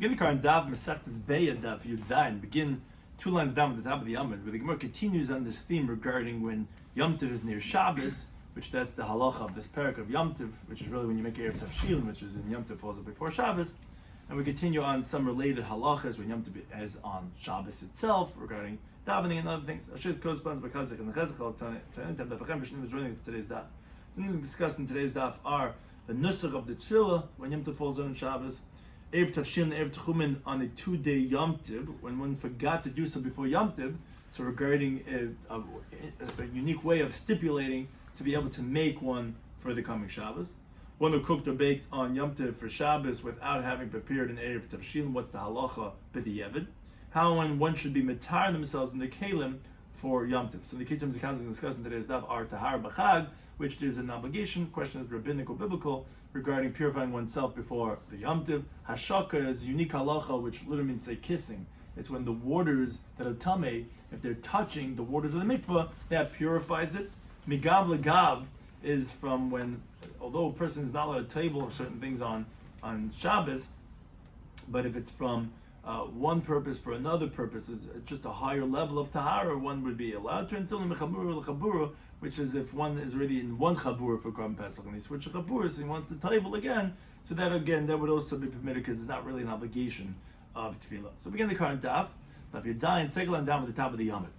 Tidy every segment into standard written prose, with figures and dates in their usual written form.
Begin the current Daf Mesechtes Beitzah Daf Yomi. Begin 2 lines down at the top of the Amud, where the Gemara continues on this theme regarding when Yom Tov is near Shabbos, which that's the halacha of this parak of Yom Tov, which is really when you make Erev Tavshilin, which is in Yom Tov falls up before Shabbos. And we continue on some related halachas when Yom Tov is on Shabbos itself, regarding davening and other things. Ashis corresponds by Kazik and the Chazak is joining today's daf. Something discussed in today's daf are the nusach of the tefillah when Yom Tov falls on Shabbos, Erev Tavshilin, Erev Tchumen on a 2-day Yom Tov, when one forgot to do so before Yom Tov. So regarding a unique way of stipulating to be able to make one for the coming Shabbos. One who cooked or baked on Yom Tov for Shabbos without having prepared an Erev Tavshilin, what's the halacha b'di'evid? How and one should be matar themselves in the kelim for Yom Tov. So the key terms of counseling discussed in today's daf are tahar b'chag, which there's an obligation. Question is rabbinic or biblical regarding purifying oneself before the Yom Tov. Hashaka is unique halacha, which literally means say kissing. It's when the waters that are tamei, if they're touching the waters of the mikvah, that purifies it. Migav legav is from when, although a person is not allowed to table certain things on Shabbos, but if it's from one purpose for another purpose, it's just a higher level of tahara, one would be allowed to instill in mechabura lechabura, which is if one is already in one chabura for Korban Pesach and he switches chaburas and he wants to table again, so that again, that would also be permitted because it's not really an obligation of tefillah. So begin the current daf, Daf Yodzayin, second line down at the top of the Yomit.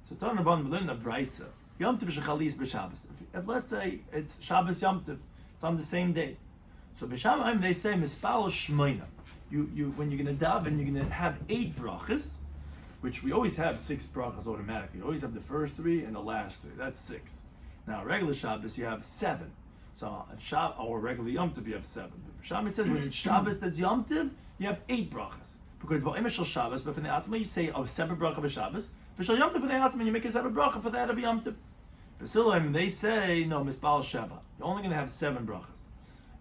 So Torah Rabban, we learn the Bitzah. Yom Tov shechalis b'Shabbos. If let's say it's Shabbos Yom Tov, it's on the same day. So b'Shamayim they say mispal shmoina. You when you're going to daven, you're going to have 8 brachas, which we always have 6 brachas automatically. You always have the first 3 and the last 3. That's 6. Now regular Shabbos you have 7. So on Shabbos or regular Yom Tov you have 7. But Shammai says when it's Shabbos that's Yom Tov, you have 8 brachas. Because v'omer shel Shabbos, but for the asma you say a separate bracha of Shabbos. But shel Yom Tov for the asma you make a separate bracha for that of Yom Tov. B'silim they say no mispal sheva. You're only going to have 7 brachas.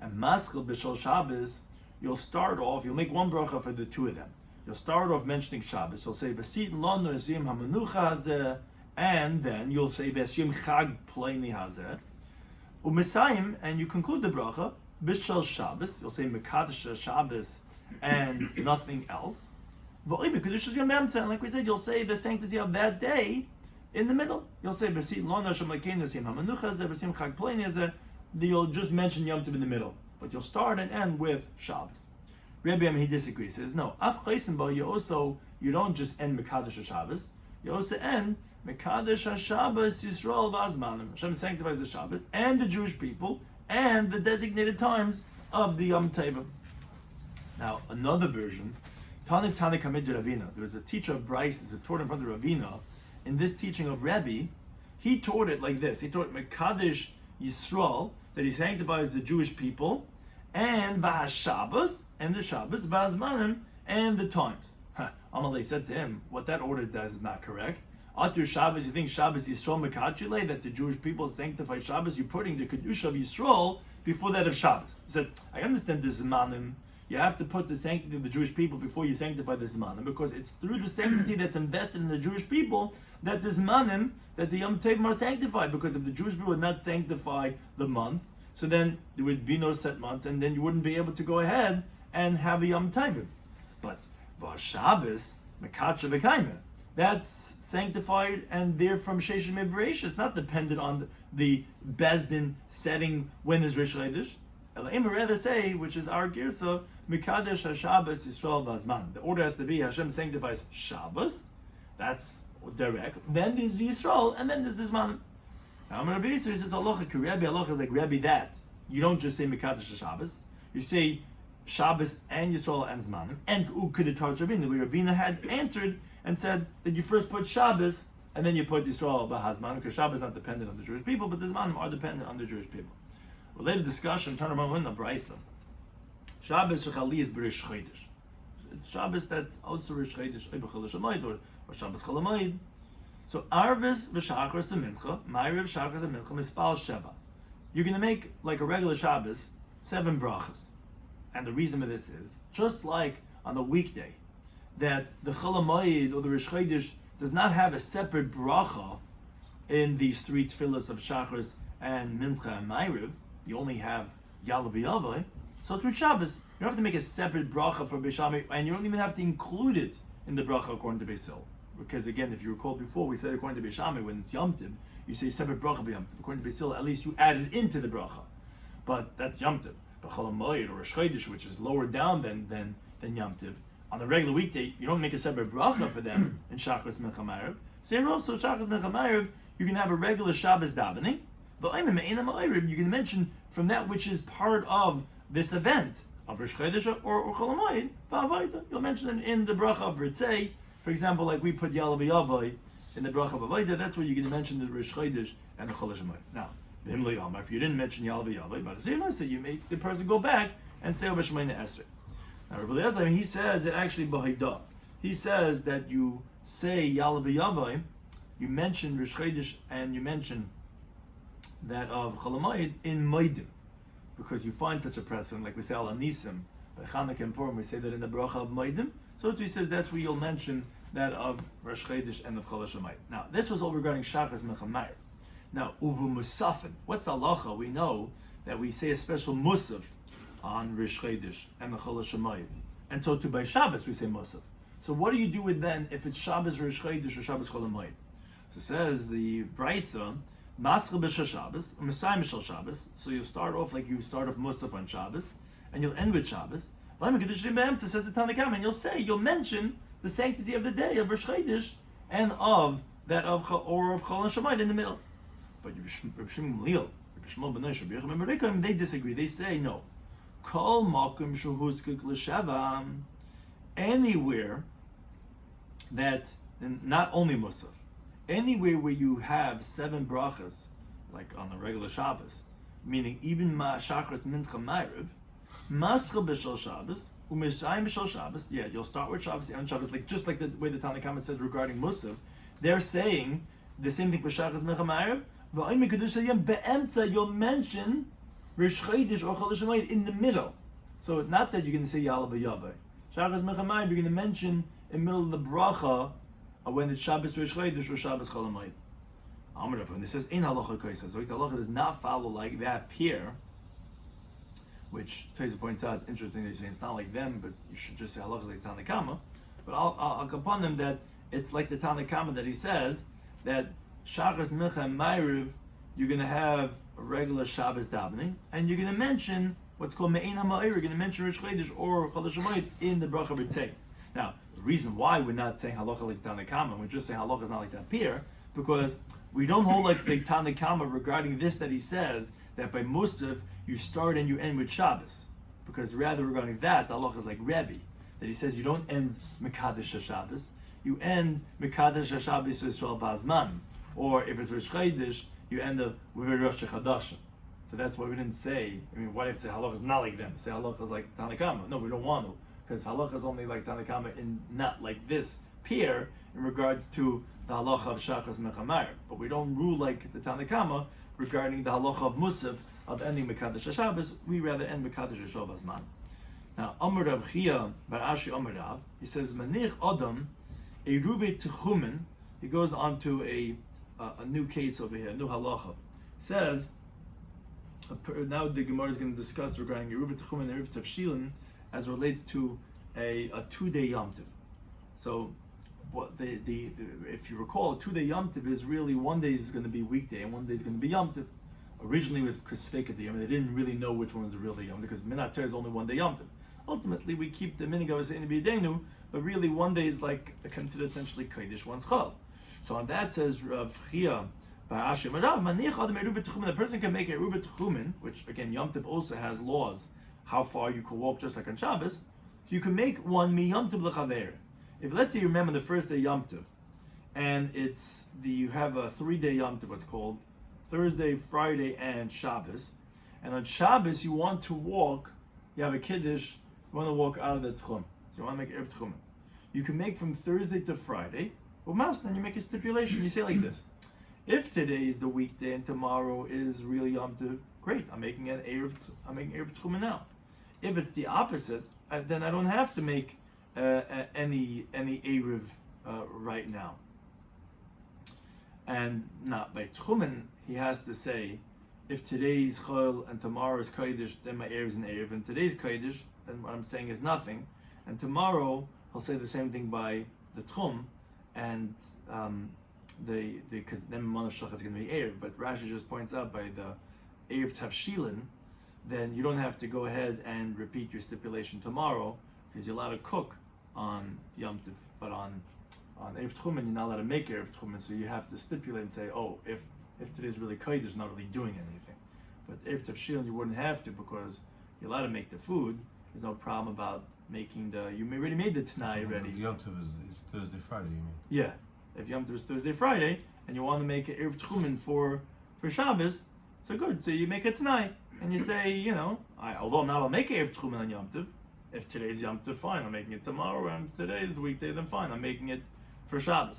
And maskil b'shel Shabbos you'll start off. You'll make 1 bracha for the 2 of them. You'll start off mentioning Shabbos. You'll say v'sitin lonu ezim hamanucha hazeh, and then you'll say v'esyim chag pleini hazeh. U'misayim, and you conclude the bracha b'shel Shabbos. You'll say mekadosh Shabbos and nothing else. And like we said, you'll say the sanctity of that day in the middle. You'll say you'll just mention Yom Tov in the middle, but you'll start and end with Shabbos. Rabbi he disagrees. Says no. You don't just end Mekadosh Shabbos. You also end Mekadosh Shabbos Yisrael Vazmanim. Hashem sanctifies the Shabbos and the Jewish people and the designated times of the Yom Tov. Now, another version, Tana Kamid Ravina. There was a teacher of Bryce, who taught in front of Ravina. In this teaching of Rebbe, he taught it like this. He taught Mekadosh Yisrael, that he sanctifies the Jewish people, and V'HaShabbos, and the Shabbos, V'Azmanim, and the times. Amalei said to him, what that order does is not correct. Atur Shabbos, you think Shabbos Yisrael Mekachile, that the Jewish people sanctify Shabbos, you're putting the Kedusha of Yisrael before that of Shabbos. He said, I understand the Zmanim. You have to put the sanctity of the Jewish people before you sanctify the Zmanim, because it's through the sanctity that's invested in the Jewish people that the Zmanim, that the Yom Tov are sanctified, because if the Jewish people would not sanctify the month, so then there would be no set months, and then you wouldn't be able to go ahead and have a Yom Tov. But Shabbos, Mekacha V'Kaimah, that's sanctified and they're from Sheshim Eberesh. It's not dependent on the Bezdin setting when there's Rish Chodesh. Elohim rather say, which is our girsa, Mekadosh HaShabbos Yisrael Vazman. The order has to be Hashem sanctifies Shabbos. That's direct. Then there's Yisrael, and then there's the Zman. Now, Rabbi Yisrael says Halacha Rebbe. Halacha is like Rebbe that you don't just say Mekadosh HaShabbos. You say Shabbos and Yisrael and Zman. And U'Kedetar Ravina, where Ravina had answered and said that you first put Shabbos and then you put Yisrael B'Hazman, because Shabbos is not dependent on the Jewish people, but the Zmanim are dependent on the Jewish people. Related discussion, turn around in the Beitzah. Shabbos shechalis b'Rish Chodesh. It's Shabbos that's also Rish Chodesh, or Shabbos Cholamayid. So Arvis v'Shachar Mincha, Ma'ariv Shachar Mincha, Mispal Sheva. You're going to make like a regular Shabbos 7 brachas, and the reason for this is just like on a weekday that the Cholamayid or the Rish Chodesh does not have a separate bracha in these 3 tefillas of Shachar and Mincha and Ma'ariv. You only have Yalav V'Yavai. So through Shabbos, you don't have to make a separate bracha for Beis Shammai, and you don't even have to include it in the bracha according to Beis Hillel. Because again, if you recall before, we said according to Beis Shammai, when it's Yom Tov, you say separate bracha by Yom Tov. According to Beis Hillel, at least you add it into the bracha. But that's Yom Tov. But Chol HaMoed or Rosh Chodesh, which is lower down than Yom Tov, on a regular weekday, you don't make a separate bracha for them in Shachris Mincha Ma'ariv. So here also, Shachris Mincha Ma'ariv, you can have a regular Shabbos davening, but you can mention from that which is part of this event of Rosh Chodesh or Chol HaMoed, Ba'avodah. You'll mention it in the bracha of Bitzah. For example, like we put Yalav Yavai in the bracha of Avodah, that's where you're going to mention the Rosh Chodesh and the Chol HaMoed. Now, if you didn't mention Yalav Yavai, but so you make the person go back and say Over Shemaina Esther. Now, Rabbi Eliezer, he says it actually B'Haidah. He says that you say Yalav Yavai, you mention Rosh Chodesh and you mention that of Chol HaMoed in Moedim, because you find such a precedent, like we say Al Anisim, by Chanukah and Purim, we say that in the bracha of Moedim. So he says that's where you'll mention that of Rosh Chodesh and of Chol HaMoed. Now, this was all regarding Shachas Mincha Ma'ariv. Now, Uvu Musafin, what's halacha? We know that we say a special musaf on Rosh Chodesh and the Chol HaMoed, and so too by Shabbos we say musaf. So what do you do with then if it's Shabbos Rosh Chodesh or Shabbos Chol HaMoed? So says the Beitzah, Mascha b'Shal Shabbos, Messiah b'Shal Shabbos. So you start off like you start off musaf on Shabbos, and you'll end with Shabbos. Says the Tanna Kamma, and you'll mention the sanctity of the day of Rosh Chodesh and of that of Chol HaMoed in the middle. But Rabbi Shloimy Schwartzberg, they disagree. They say no. Kol makom shehuzkik l'sheva, anywhere that, and not only musaf, anywhere where you have 7 brachas, like on the regular Shabbos, meaning even Shachris Mincha Ma'ariv, Mascha b'Shal Shabbos, U'Meshayim b'Shal Shabbos. Yeah, you'll start with Shabbos and Shabbos, like just like the way the Tanna Kamma says regarding Musaf. They're saying the same thing for Shachris Mincha Ma'ariv. You'll mention Rosh Chodesh or Chol HaMoed in the middle. So it's not that you're going to say Yalav Yavai. Shachris Mincha Ma'ariv you're going to mention in the middle of the bracha when it's Shabbos Rosh Chodesh or Shabbos Chol HaMoed. When it says in halacha kaisa, so the halacha does not follow like that pair. Which Teza points out, interesting, they're saying it's not like them, but you should just say halacha like Tanna Kamma. But I'll come upon them that it's like the Tanna Kamma that he says that Shachas Mincha and Ma'ariv, you're going to have a regular Shabbos davening, and you're going to mention what's called Me'ein HaMa'ir, you're going to mention Rosh Chodesh or Chol HaMoed in the bracha Bitzah. Now, the reason why we're not saying halacha like Tanna Kamma, we're just saying halacha is not like that pair, because we don't hold like the Tanna Kamma regarding this that he says that by Musaf you start and you end with Shabbos, because rather regarding that the halacha is like Rebbe, that he says you don't end Mekadesh HaShabbos, you end Mekadesh HaShabbos Yisrael Vazman, or if it's Rosh Chodesh you end up with a Rosh Chadashim. So that's why we didn't say. I mean, why did say halacha is not like them? Say halacha is like Tanna Kamma. No, we don't want to, because halacha is only like Tanna Kamma in not like this pair in regards to the halacha of Shachas Mincha Ma'ariv. But we don't rule like the Tanna Kamma regarding the halacha of Musaf of ending Mekadesh HaShabbos. We rather end Mekadesh Yisrael Vazman. Now, Amar Rav Chia Bar Ashi Amar Rav, he says Manich Adam Eruve Techumen. He goes on to a new case over here, a new halacha. Says now the Gemara is going to discuss regarding Eruve Techumen and Eruve Tavshilin as relates to a 2-day Yom Tov. So, what if you recall, a 2-day Yom Tov is really 1 day is going to be weekday and 1 day is going to be Yom Tov. Originally it was Ksfeika Yom, they didn't really know which one was the real day Yom Tov, because Minat Torah is only 1 day Yom Tov. Ultimately, we keep the minig of in B'Yedenu, but really 1 day is like considered essentially Kodesh, one's Chal. So on that says Rav Chia Bar Ashi Amar Rav, Manich Adam Eruv Techumen. The person can make a Eruv Techumen, which again Yom Tov also has laws how far you can walk, just like on Shabbos. So you can make one mi Yom Tov l'chaver. If let's say you remember the first day Yom Tov, and you have a 3-day Yom Tov, what's called Thursday, Friday, and Shabbos. And on Shabbos you want to walk. You have a kiddush. You want to walk out of the tchum. So you want to make Erev Tchumen. You can make from Thursday to Friday. Well, mouse, then you make a stipulation. You say like this: if today is the weekday and tomorrow is really Yom Tov, great. I'm making Erev Tchumen now. If it's the opposite, then I don't have to make any Erev right now. And not by Tchumen, he has to say, if today's chol and tomorrow's kodesh, then my erev is an erev, and today's kodesh, then what I'm saying is nothing, and tomorrow I'll say the same thing by the tchum, and because then Manav Shlach is going to be erev, but Rashi just points out by the erev tavshilin, then you don't have to go ahead and repeat your stipulation tomorrow, because you're allowed to cook on Yom Tov, but on Erev Tchumen, you're not allowed to make Erev Tchumen, so you have to stipulate and say, oh, if today's really Kodesh, it's not really doing anything. But Erev Tavshilin, you wouldn't have to, because you're allowed to make the food. There's no problem about making you already made the Tanai already. Yom Tov is Thursday, Friday, you mean? Yeah. If Yom Tov is Thursday, Friday, and you want to make an Erev Tchumen for Shabbos, so good. So you make a Tanai, and you say, although I'm not allowed to make Erev Tchumen on Yom Tov, if today's Yom Tov, fine, I'm making it tomorrow, and today's weekday, then fine, I'm making it for Shabbos.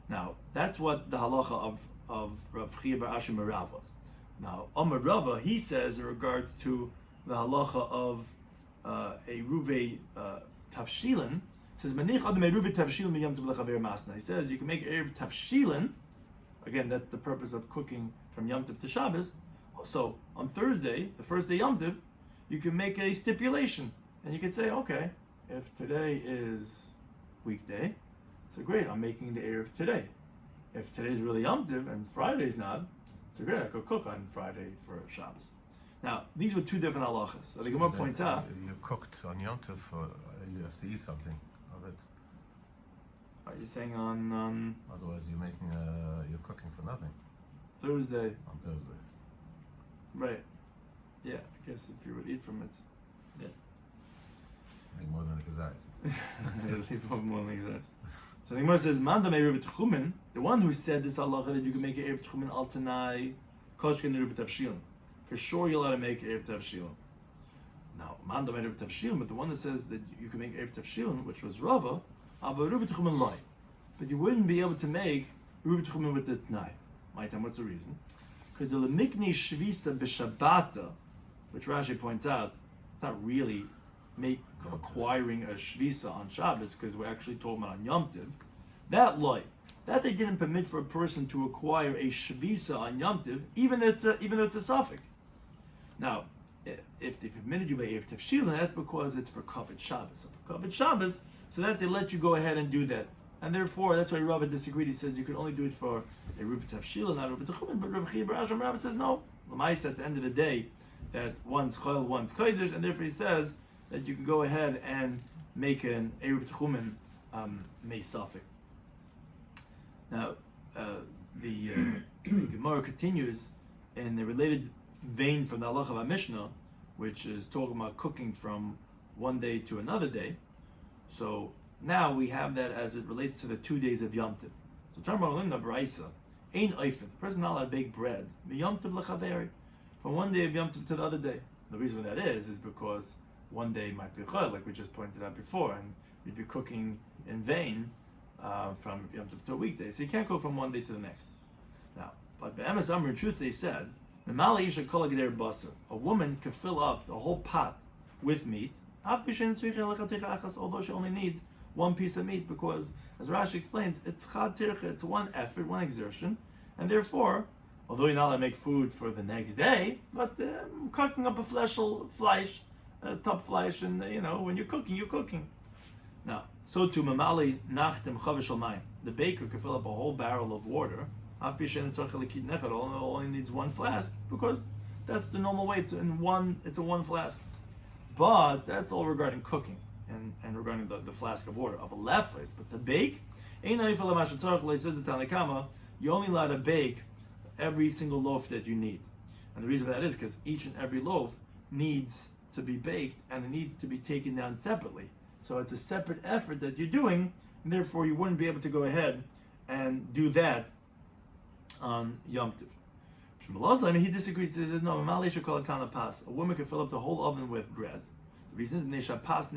Now, that's what the halacha of Rav Chia bar Ashi Merav was. Now, Amar Rava, he says in regards to the halacha of a Ruve Tavshilin, says, Manich adam Ruve Tavshilin mi Yom Tov lechaver masna. He says you can make Erev Tavshilin, again, that's the purpose of cooking from Yom Tov to Shabbos. Also, on Thursday, the first day Yom Tov, you can make a stipulation. And you could say, okay, if today is weekday, so great, I'm making the Erev today. If today's really Yom Tov and Friday's not, so great, I could cook on Friday for Shabbos. Now, these were two different halachas. So the Gemara points out. You cooked on Yom Tov, you have to eat something of it. Are you saying on Otherwise, you're cooking for nothing. Thursday? On Thursday. Right. Yeah, I guess if you would eat from it. Yeah. Make more than the gazais. More than the gazais. So the Gemara says, "Man damei Erev Tchumen." The one who said this halacha that you can make an Erev Tchumen al Tanai, koshken Erev Tavshilin. For sure, you're allowed to make Erev Tavshilin. Now, man damei Erev Tavshilin, but the one that says that you can make Erev Tavshilin, which was Rava, aber Erev Tchumen loy. But you wouldn't be able to make Erev Tchumen with the Tanai. My time, what's the reason? Because the lemikni shvisa b'shabbata, which Rashi points out, it's not really acquiring a shvisa on Shabbos, because we're actually talking about on Yom Tov. That they didn't permit for a person to acquire a shvisa on Yom Tov, even though it's a suffix. Now, if they permitted you by Erev Tavshilin, that's because it's for Kavod Shabbos. So for Kavod Shabbos, so that they let you go ahead and do that. And therefore, that's why Rava disagreed. He says you can only do it for a Ruba Tavshilin, not a Ruba Tchumen. But Rav Chia bar Ashi Rava says no. L'maisa, at the end of the day, that one's chol, one's kodesh, and therefore he says that you can go ahead and make an Erev Tchumen meisafik. Now, the Gemara continues in the related vein from the halacha of our Mishnah, which is talking about cooking from one day to another day. So now we have that as it relates to the 2 days of Yom Tov. So talking about Limna B'Raisa, Ein Oifen, the person not allowed to bake bread, Yom Tov lechaveri, from one day of Yom Tov to the other day. The reason for that is because one day might be chol, like we just pointed out before, and you'd be cooking in vain from Yom Tov to a weekday. So you can't go from one day to the next. Now, but Be'emes Amr, in truth, they said, a woman can fill up the whole pot with meat, although she only needs one piece of meat, because, as Rashi explains, it's chad tircha, it's one effort, one exertion, and therefore, although you're not allowed to make food for the next day, but cooking up a top flesh, and when you're cooking, you're cooking. Now, so to mamali nachtem chavish almayim, the baker can fill up a whole barrel of water. Only needs one flask, because that's the normal way. It's a one flask. But that's all regarding cooking and regarding the flask of water of a lefes. But the bake, you only allowed to bake every single loaf that you need. And the reason for that is because each and every loaf needs to be baked and it needs to be taken down separately. So it's a separate effort that you're doing, and therefore you wouldn't be able to go ahead and do that on Yom Tov. He disagrees. He says, no, a woman can fill up the whole oven with bread. The reason is because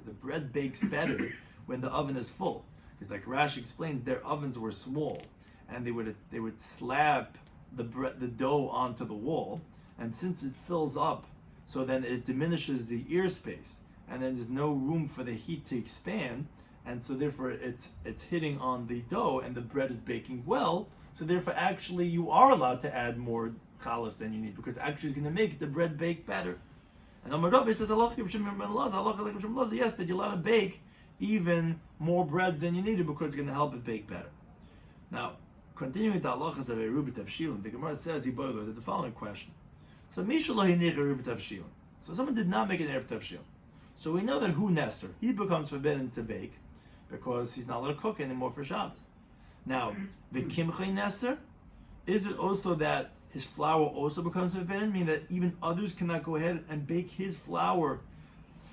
the bread bakes better when the oven is full. Because like Rashi explains, their ovens were small, and they would slap the dough onto the wall, and since it fills up, so then it diminishes the ear space, and then there's no room for the heat to expand, and so therefore it's hitting on the dough, and the bread is baking well. So therefore, actually, you are allowed to add more chalas than you need because actually it's going to make the bread bake better. And Amar Rabbi says, yes, that you're allowed to bake even more breads than you needed because it's going to help it bake better. Now, continuing the halachas of Eruv Tavshilin, the Gemara says he boiled the following question. So someone did not make an Erev Tavshilin. So we know that who Nesser, he becomes forbidden to bake because he's not allowed to cook anymore for Shabbos. Now, the Kimchei Nesser, is it also that his flour also becomes forbidden, meaning that even others cannot go ahead and bake his flour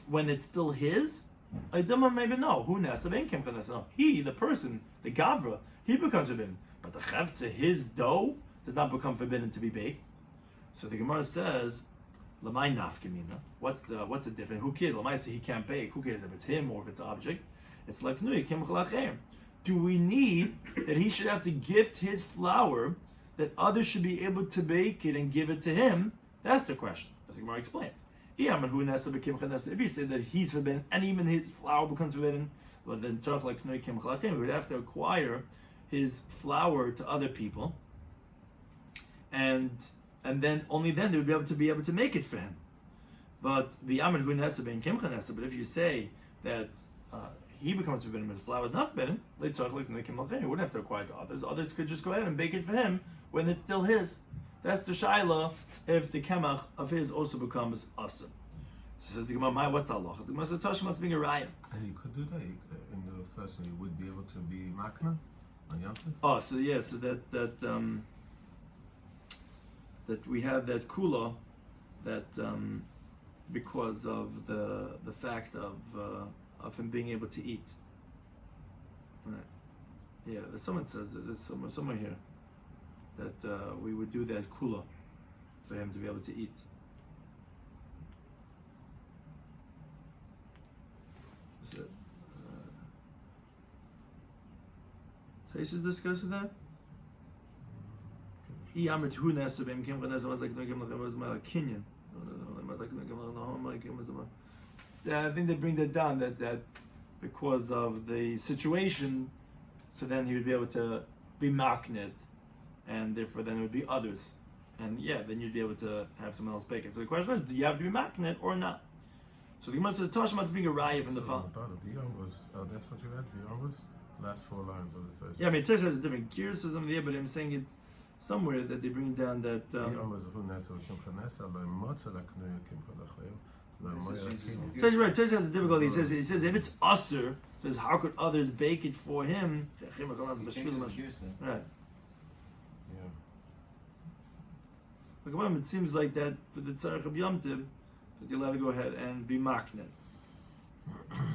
when it's still his? I don't maybe no. Who Nesser, Kimchei Nesser. No. He, the person, the Gavra, he becomes forbidden. But the Chavtze, his dough, does not become forbidden to be baked. So the Gemara says, Lamai nafkamina. What's the difference? Who cares? Lamai says he can't bake. Who cares if it's him or if it's an object? It's like nui kim chalachem. Do we need that he should have to gift his flour that others should be able to bake it and give it to him? That's the question. As the Gemara explains. If he said that he's forbidden and even his flour becomes forbidden, well then tzarich like nui kim chalachem. We would have to acquire his flour to other people, and then only then they would be able to make it for him. But the Amr Hu Nesa ben Kimcha Nesa, but if you say that he becomes forbidden but the flour is not forbidden, he wouldn't have to acquire to others. Others could just go ahead and bake it for him when it's still his. That's the Shaila if the Kemach of his also becomes Asr. So says the Gemara, what's the Allah? The Gemara says Tashmat's being a raya. And he could do that. In the first one, he would be able to be makna on Yom Tov. Oh, so yeah, so that we have that kula, that because of the fact of him being able to eat. Right. Yeah, someone says that there's somewhere here that we would do that kula for him to be able to eat. Taisus discusses that. I think they bring that down that because of the situation, so then he would be able to be maknet, and therefore then it would be others, and yeah, then you'd be able to have someone else bake it. So the question is, do you have to be maknet or not? So the Gemara says Toshmat's being a raya from the phone. That's what you read. The was last 4 lines of the Torah. Yeah, I mean Tosh has different gears or something there, but I'm saying it's somewhere that they bring down that. Tosh right. Tosh has a difficulty. He says if it's usher, says how could others bake it for him? Right. Yeah. Like, it seems like that with the tzarech of Yom Tov that you're allowed to go ahead and be maknet.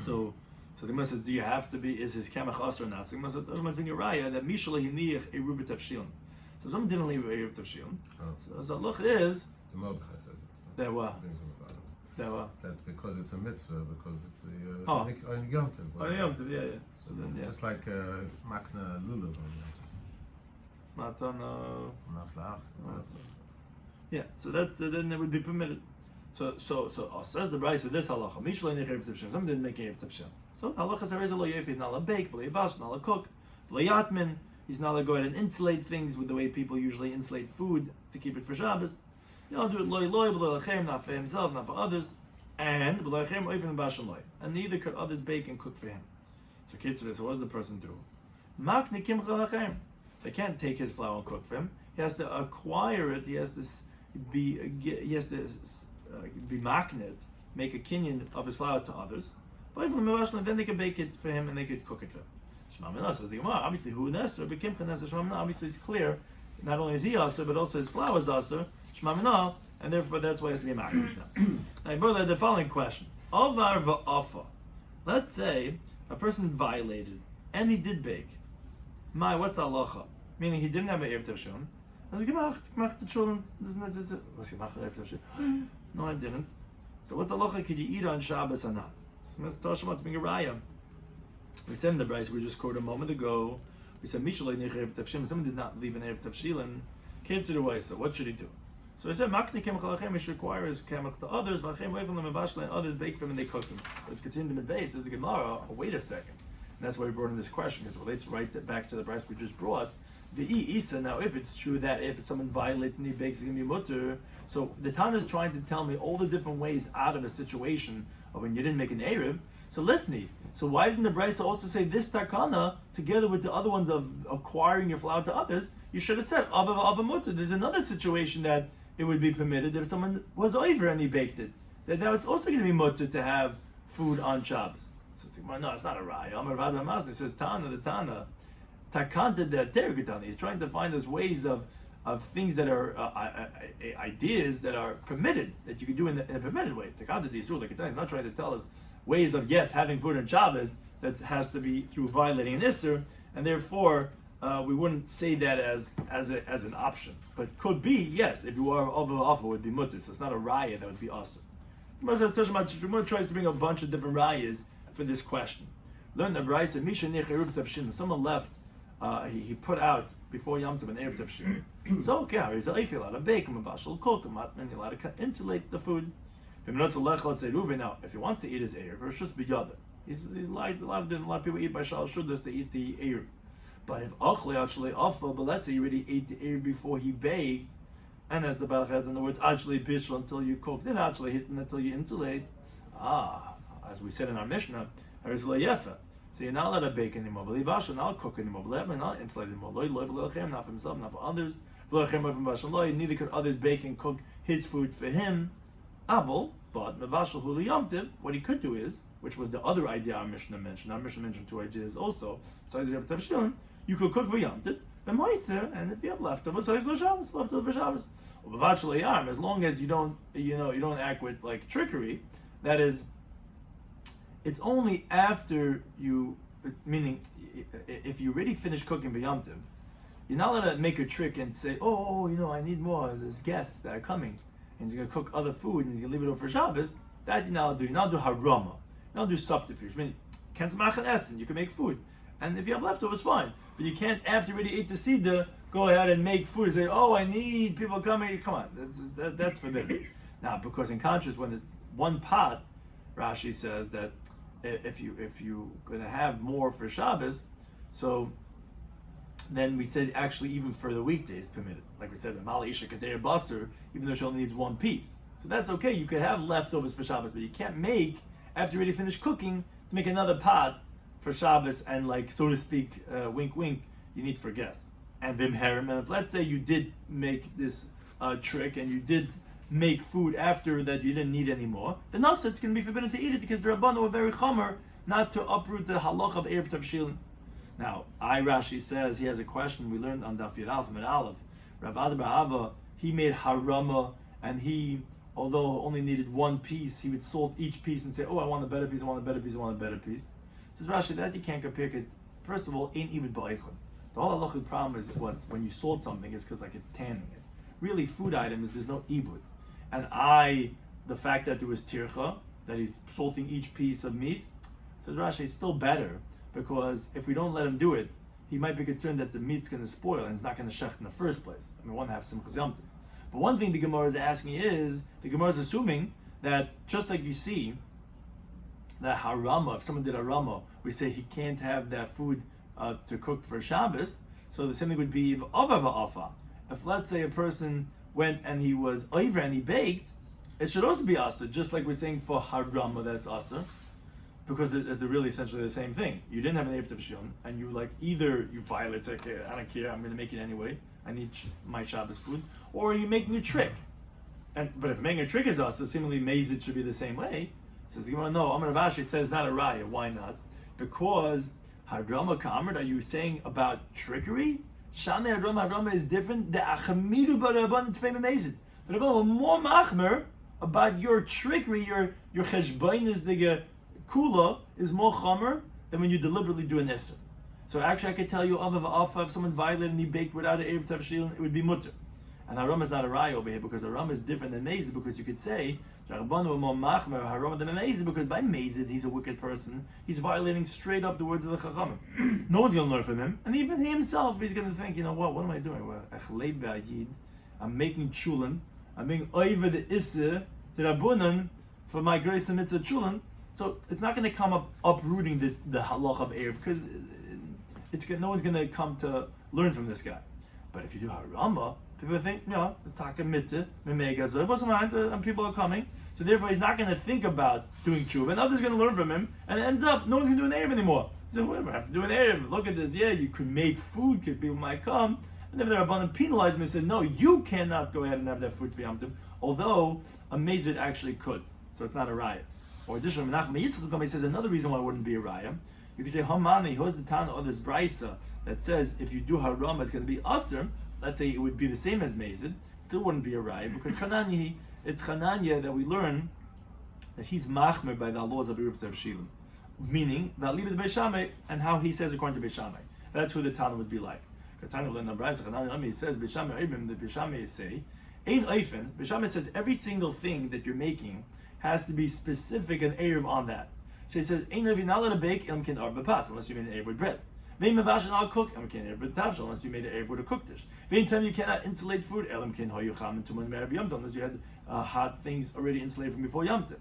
So the Gemara says, do you have to be? Is his kamach usher or not? So the Gemara says, Tosh being a raya that mishala hiniach a ruba tavshilin. So someone didn't leave a ruba tavshilin. So look is the Mordechai says it. That what? That because it's a mitzvah, because it's on Yom Tov. On Yom Tov, yeah. So then, it's like makna lulav on Yom Tov. Matana. Yeah, so that's then it would be permitted. So says the Beitzah this halacha. Mishlei nechayv tavshilin. Someone didn't make erev tavshilin. So halacha says lo yefi, he's not allowed to bake, lo yevash, not allowed to cook, lo yatmin. He's not allowed to go ahead and insulate things with the way people usually insulate food to keep it for Shabbos. You don't do it loy, not for himself, not for others, and neither could others bake and cook for him. So kitzur, so what does the person do? They can't take his flour and cook for him. He has to acquire it. He has to be maknet, make a kinyan of his flour to others. Then they can bake it for him and they could cook it for him. Obviously, who Nesser, obviously it's clear. Not only is he also, but also his flour is also. And therefore that's why it has to be maknet. Now, brother, the following question: Ovar va'afa. Let's say a person violated and he did bake. What's the halacha? Meaning he didn't have an erev tavshilin. I was gemacht the children. No, I didn't. So what's the halacha? Could you eat on Shabbos or not? Toshmat's being a raya. We said in the Bryce we just quoted a moment ago. We said Mishalei nechayv tavshilin. Someone did not leave an erev tavshilin. Kitzur waisa. What should he do? So he said, "Makni kemach alachem." He should require his kemach to others. V'achem oifel lemavashla, and others bake for him and they cook him. Let's continue to base. Says the Gemara. Oh, wait a second. And that's why we brought in this question, because it relates right back to the price we just brought. The Isa, now if it's true that if someone violates and he bakes, it's going to be mutter. So the Tana is trying to tell me all the different ways out of a situation of when you didn't make an Erev. So listen, so why didn't the Beitzah also say this takana together with the other ones of acquiring your flour to others? You should have said of a mutter. There's another situation that it would be permitted if someone was over and he baked it. That now it's also going to be mutter to have food on Shabbos. So it's like, no, it's not a raya. Amar Rav Masni says Tana the Tana. Takanta the Tergutani. He's trying to find us ways of things that are ideas that are permitted, that you can do in a permitted way. Takanta the Isur, like he's not trying to tell us ways of having food on Shabbos that has to be through violating an Isur, and therefore we wouldn't say that as an option. But could be, yes, if you are of offer would be mutter. So it's not a raya that would be awesome. Gemara tries to bring a bunch of different rayas for this question. Learn the Beitzah Misha Nich Eruv Tavshin. Someone left. He put out before Yom Tov an Erev Tavshin. So okay, he's allowed to bake him a bashal, cook him, and you're allowed to insulate the food. Now, if he wants to eat his Erev, it's just biyada. He's like a lot of people eat by shal shudas to eat the Erev. But if achle actually awful, but let's say you already ate the Erev before he baked, and as the Balach has in the words, actually bishul until you cook, then actually hit until you insulate. As we said in our Mishnah, there's yefa. So you're not allowed to bake anymore. Not cook anymore. Not insulate anymore. Not for himself, not for others. Neither could others bake and cook his food for him. Avol, but mevashal hu liyamtiv. What he could do is, which was the other idea our Mishnah mentioned. Our Mishnah mentioned two ideas also. So you have tavshilin. You could cook for yamtiv, then moiser, and if you have leftovers, so it's Shabbos, leftover Shabbos. As long as you don't act with like trickery, that is, it's only after you, meaning if you already finished cooking b'yamtiv, you're not allowed to make a trick and say, I need more. There's guests that are coming, and he's going to cook other food and he's going to leave it over for Shabbos. That you're not allowed to do. You're not allowed to do harama. You're not allowed to do subterfuge. I mean, can't smack an essen. You can make food, and if you have leftovers, fine. But you can't, after you already ate the sida, go ahead and make food and say, I need people coming. Come on, that's forbidden. Now, because in contrast, when it's one pot, Rashi says that if you're going to have more for Shabbos, so then we said actually even for the weekdays permitted. Like we said, the Mala Isha Kadeir Basar, even though she only needs one piece. So that's okay, you could have leftovers for Shabbos, but you can't make, after you already finished cooking, to make another pot for Shabbos and, like, so to speak, wink wink, you need for guests. And Vim Harem, and if let's say you did make this trick and you did make food after that you didn't need anymore, then also it's going to be forbidden to eat it because the Rabbanu were very chomer not to uproot the halach of Erev Tavshilin. Now, Rashi says he has a question we learned on Daf Yomi and Aleph. Rav Ada Ba'ava, he made harama, and he, although only needed one piece, he would salt each piece and say, I want a better piece, I want a better piece, I want a better piece. Says Rashi, that you can't compare because, first of all, ain't even ba'ichlin. The whole halachic problem is when you salt something, it's because it's tanning it. Really, food items, there's no ibud. And the fact that there was tircha, that he's salting each piece of meat, says Rashi, it's still better, because if we don't let him do it, he might be concerned that the meat's going to spoil and it's not going to shech in the first place. I mean, one have simchas yomtiv. But one thing the Gemara is asking is, the Gemara is assuming that just like you see, that harama, if someone did harama, we say he can't have that food to cook for Shabbos, so the same thing would be if avava afa. If let's say a person went and he was over and he baked, it should also be asa, just like we're saying for harama that's asa, because they're really essentially the same thing. You didn't have an Erev Tavshilin, and you either you violate, okay, I don't care, I'm going to make it anyway, I need my Shabbos food, or you're making a trick. But if making a trick is asa, seemingly mezid should be the same way. Says the Gemara, no, Amar Rav Ashi says not a raya. Why not? Because Hadrama Kamard, are you saying about trickery? Shana Hadrama is different. The Achamidu Baraban Tfeim Amazid. The Rabban were more machmer about your trickery, your cheshbain is the kula is more chamer than when you deliberately do an isser. So actually, I could tell you if someone violated and he baked without an Erev Tavshilin, it would be mutter. And Haram is not a raya over here because Haram is different than Mezid, because you could say Rabbanu were more machmer Haram than Mezid, because by Mezid he's a wicked person. He's violating straight up the words of the Chachamim. No one's going to learn from him, and even he himself, he's going to think, what am I doing? I'm making chulin. I'm being over the isser the Rabbanan for my grace and mitzvah chulin. So it's not going to come up uprooting the halach of Erev, because no one's going to come to learn from this guy. But if you do harama, people think, the taka mitte, and people are coming. So therefore, he's not going to think about doing tshuva, and others are going to learn from him, and it ends up no one's going to do an Erev anymore. He said, whatever, I have to do an Erev. Look at this. Yeah, you could make food, because people might come. And then the Rabbanan penalized him and said, no, you cannot go ahead and have that food for Yom Tov, although a mezid actually could. So it's not a raya. Or additionally, Menachem Yitzchak says another reason why it wouldn't be a raya. You could say, Hamani, who's the Tana or this Beitzah that says if you do harama, it's going to be asr. Let's say it would be the same as mezid. Still wouldn't be a raya, because it's Chananya that we learn that he's machmer by the laws of Eruv Tavshilim. Meaning, that leave it to Beishamai, and how he says according to Beishamai. That's who the Tana would be like. He says, Beishamai say, Ein Eifen, Beishamai says every single thing that you're making has to be specific and Erev on that. So he says, Ein Eifen, you're not allowed to bake Elam Kin Arba Pas, unless you made an Erev with bread. Vein Mavashin, I'll cook Elam Kin Erev with Tavshal, unless you made an Erev with a cooked dish. Vein Time, you cannot insulate food Elam Kin Hoyucham and Tumun Merab Yom Tov, unless you had hot things already insulated from before Yom Tov.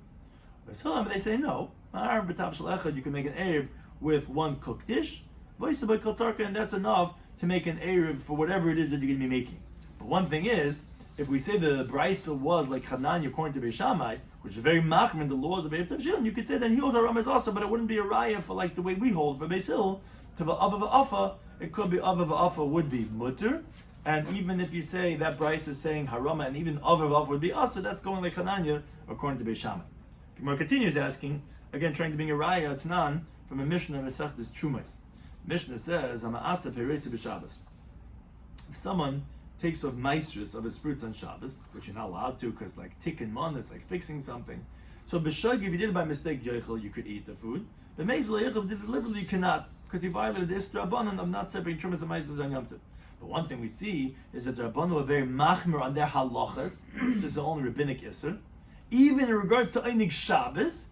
But they say no. You can make an Erev with one cooked dish, and that's enough to make an Erev for whatever it is that you're going to be making. But one thing is, if we say the Beitzah was like Chananya according to Beishamai, which is very machmir in the laws of Erev Tavshilin, you could say that he holds a Ramaz also, but it wouldn't be a raya for like the way we hold for Beis Hillel. To the Avav Afa, it could be Avav Afa would be mutter, and even if you say that Beitzah is saying Harama, and even Avav Afa would be Asa, that's going like Chananya according to Beishamai. The Gemara continues asking, again trying to bring a raya Tznan from a Mishnah Mesech Trumas. Mishnah says, Asa Peresi b'Shabbos. If someone takes off maestris of his fruits on Shabbos, which you're not allowed to because like tikkun mon, it's like fixing something. So b'shog, if you did it by mistake, yochel, you could eat the food. But meizla yochel, if you did it deliberately, you cannot, because he violated the isra rabbanan of not separating trumas and maestris on Yom Tov. But one thing we see is that the Rabbanu are very machmir on their halachas. This is the only rabbinic isser. Even in regards to Einig Shabbos,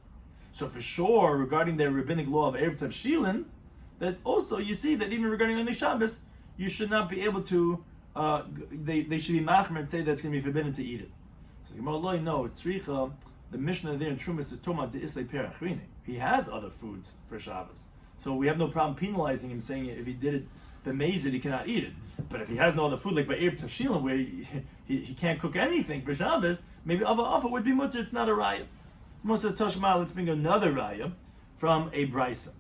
so for sure, regarding their rabbinic law of Erev Tavshilin, that also you see that even regarding Einig Shabbos, you should not be able to, they should be machmer and say that it's going to be forbidden to eat it. So Gemara no, Tzricha, the Mishnah there in Trumas is Toma de Islay Perachrini. He has other foods for Shabbos. So we have no problem penalizing him, saying if he did it b'mezid, he cannot eat it. But if he has no other food, like by Erev Tavshilin, where he can't cook anything for Shabbos, maybe Ava would be mutter, it's not a raya. Moses Toshma, let's bring another raya from a Beitzah.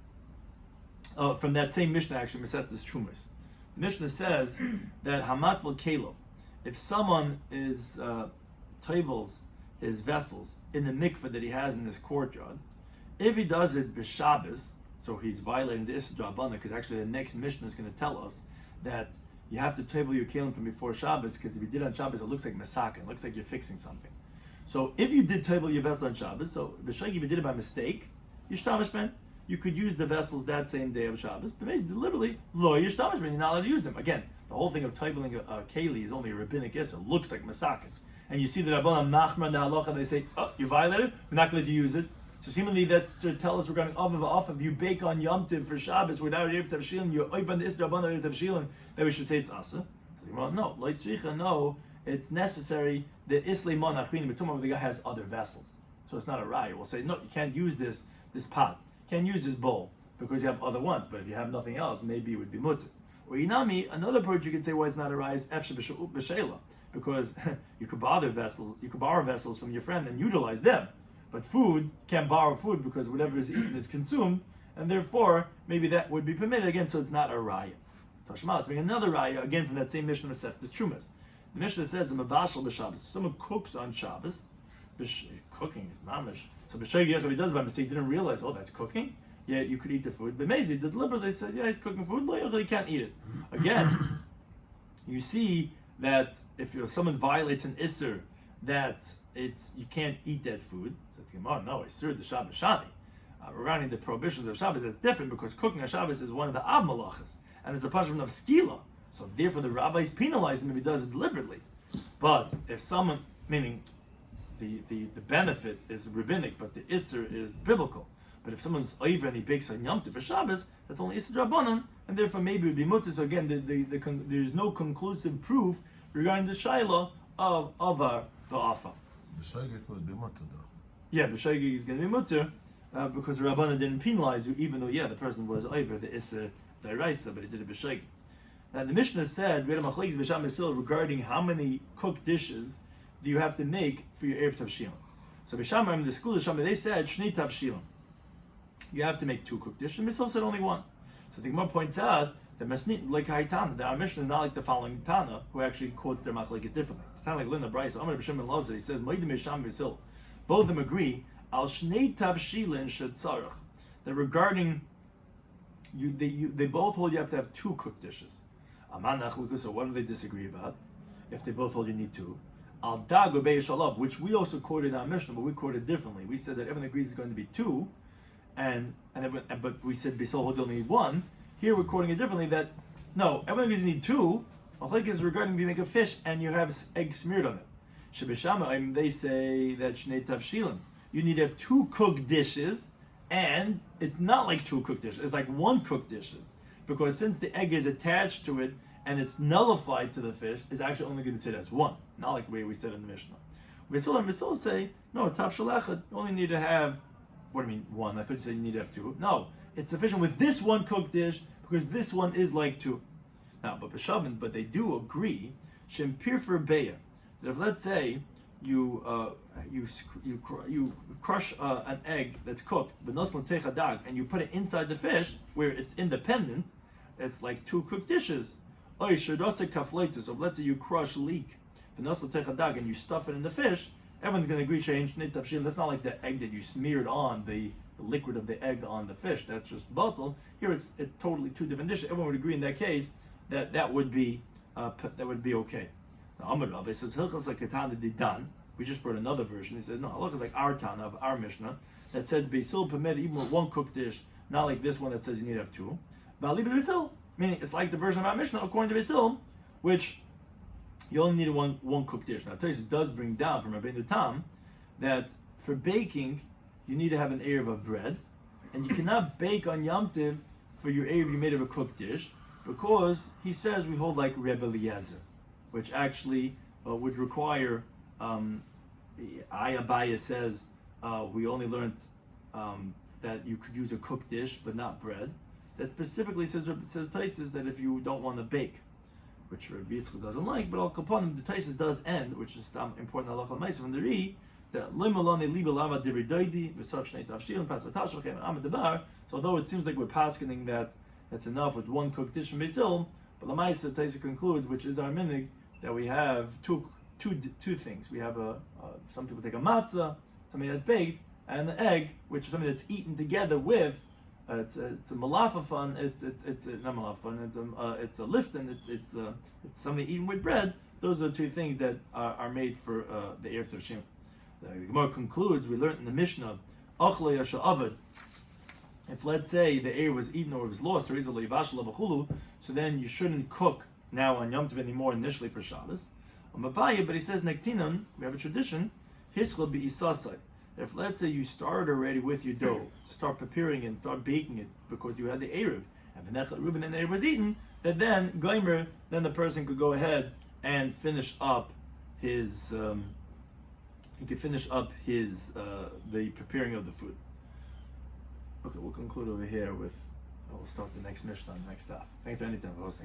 From that same Mishnah, actually, Mesech Trumas. The Mishnah says that Hamatval Kelov, if someone is tevels his vessels in the mikveh that he has in his courtyard, if he does it b'Shabbos, so he's violating the Isra Rabbanan, because actually the next Mishnah is going to tell us that you have to tevel your kelim from before Shabbos, because if you did it on Shabbos, it looks like masaka, it looks like you're fixing something. So if you did tevel your vessel on Shabbos, so b'shagi, if you did it by mistake, yishtamashben, you could use the vessels that same day of Shabbos, but maybe deliberately, lo yishtamashben, you're not allowed to use them. Again, the whole thing of teveling a keli is only a rabbinic issa, it looks like masaka. And you see the Rabbanan Machmar and the Halacha, they say, oh, you violated, we're not going to use it. So seemingly that's to tell us regarding Avav, if you bake on Yom Tiv for Shabbos without Erev Tavshilin, you're open the Isra Rabbanan Erev Tavshilin, then we should say it's Asa. Well, no, Lo Tzricha, no, it's necessary that Islay Mon Achrin B'tumah, the guy has other vessels. So it's not a raya. We'll say, no, you can't use this pot, you can't use this bowl, because you have other ones, but if you have nothing else, maybe it would be mutter. Or Inami, another approach you could say why it's not a raya is Efshe B'Sheila, because you could borrow vessels from your friend and utilize them. But food, can't borrow food because whatever is eaten is consumed, and therefore, maybe that would be permitted again, so it's not a raya. Tashma, let's bring another raya, again from that same Mishnah Mesech Trumas. The Mishnah says, Mavashal b'Shabbos. If someone cooks on Shabbos, cooking is mamish. So b'shegi, yes, what he does by mistake, didn't realize, oh, that's cooking? Yeah, you could eat the food. But Mezi deliberately says, yeah, he's cooking food, but he can't eat it. Again, you see that if someone violates an Isser, that you can't eat that food. No, Isser the Shabbos Shani. Regarding the prohibitions of Shabbos, that's different because cooking on Shabbos is one of the Av Malachas, and it's a punishment of Skila. So therefore the rabbis penalize him if he does it deliberately. But if someone, meaning the benefit is rabbinic, but the Isser is biblical. But if someone's over and he bakes on Yom Tov for Shabbos, that's only Isser Rabbanan, and therefore maybe it would be mutter. So again, there's no conclusive proof regarding the Shaila of the Afa. The Shagik would be mutter though. Yeah, the Shagik is going to be mutter, because the Rabbanah didn't penalize you, even though the person was over the Issa Dairaisa, but he did it b'shegeg. Now the Mishnah said we had a machlekes b'sham Yisrael regarding how many cooked dishes do you have to make for your erev tavshilim. So b'shamayim, the school of Shammai, they said shnei tavshilim. You have to make 2 cooked dishes. And Yisrael said only 1. So the Gemara points out that Masnit, like Haitana, that our Mishnah is not like the following Tana, who actually quotes their machlekes differently. It's not like Linda Bryce, Amar B'Shem Ben Lazar, he says, Moedim Yisham Yisrael. Both of them agree, Al Shnei Tavshilin Shetzarach, that regarding, they both hold you have to have 2 cooked dishes. So what do they disagree about? If they both hold you need 2. Al Dag Obei Shalav, which we also quoted in our Mishnah, but we quoted differently. We said that everyone agrees it's going to be 2, but we said Beisol hold you only need 1. Here we're quoting it differently, that no, everyone agrees you need 2. Machlekes is regarding if you make a fish and you have egg smeared on it. Shebeshamayim, they say that Shnei Tavshilim, you need to have 2 cooked dishes, and it's not like 2 cooked dishes, it's like 1 cooked dishes. Because since the egg is attached to it and it's nullified to the fish, it's actually only going to sit as 1, not like the way we said in the Mishnah. Beisol and Beisol say, no, Tavshil Echad, you only need to have, what do you mean 1? I thought you said you need to have 2. No, it's sufficient with this 1 cooked dish, because this one is like 2. Now, but they do agree, Shem Pirfer Beya, that if let's say you crush an egg that's cooked, and you put it inside the fish where it's independent, it's like 2 cooked dishes. Or if let's say you crush leek, and you stuff it in the fish, everyone's going to agree change. That's not like the egg that you smeared on the liquid of the egg on the fish. That's just bottle. Here it's totally 2 different dishes. Everyone would agree in that case that would be okay. Now Amar Rav, it says Hilchas Ketana Didan. We just brought another version. He said no, Hilchas like our Tana of our Mishnah that said Beisil permitted even with 1 cooked dish, not like this one that says you need to have 2. Ba'ali Beisil, meaning it's like the version of our Mishnah according to Beisil, which you only need one cooked dish. Now Tosfos does bring down from Rabbeinu Tam that for baking you need to have an erev of bread, and you cannot bake on Yom Tiv for your erev you made of a cooked dish, because he says we hold like Rebbe Eliezer, which actually would require. Ayabaya says we only learned that you could use a cooked dish but not bread. That specifically says Tosfos that if you don't want to bake, which Rabbi Yitzchak doesn't like, but Al Kapanim the Tosfos does end, which is important halacha ma'aseh from the Ri, that limalani libelava diridoidi v'sav shnei tavshilin pas v'tashvachem amad debar. So although it seems like we're paskening that that's enough with 1 cooked dish from Beisil, but the Ma'aseh Tosfos concludes, which is our minig, that we have two things. We have some people take a matzah, something that's baked, and an egg, which is something that's eaten together with. It's a malafafan. It's not malafafan. It's a lifton. It's something eaten with bread. Those are 2 things that are made for the erev tavshim. The Gemara concludes. We learned in the Mishnah, achle yasha avad. If let's say the erev was eaten or it was lost, or is a leivashal b'chulu, so then you shouldn't cook now on Yom Tov anymore initially for Shabbos. But he says nektinon, we have a tradition, hischel be'isasai. If let's say you started already with your dough, start preparing it and start baking it because you had the erev, and v'nechel Reuben and the erev was eaten, then goimer, then the person could go ahead and finish up his the preparing of the food. Okay, we'll conclude over here with. We'll start the next Mishnah on the next Daf. Thank you for anything for hosting.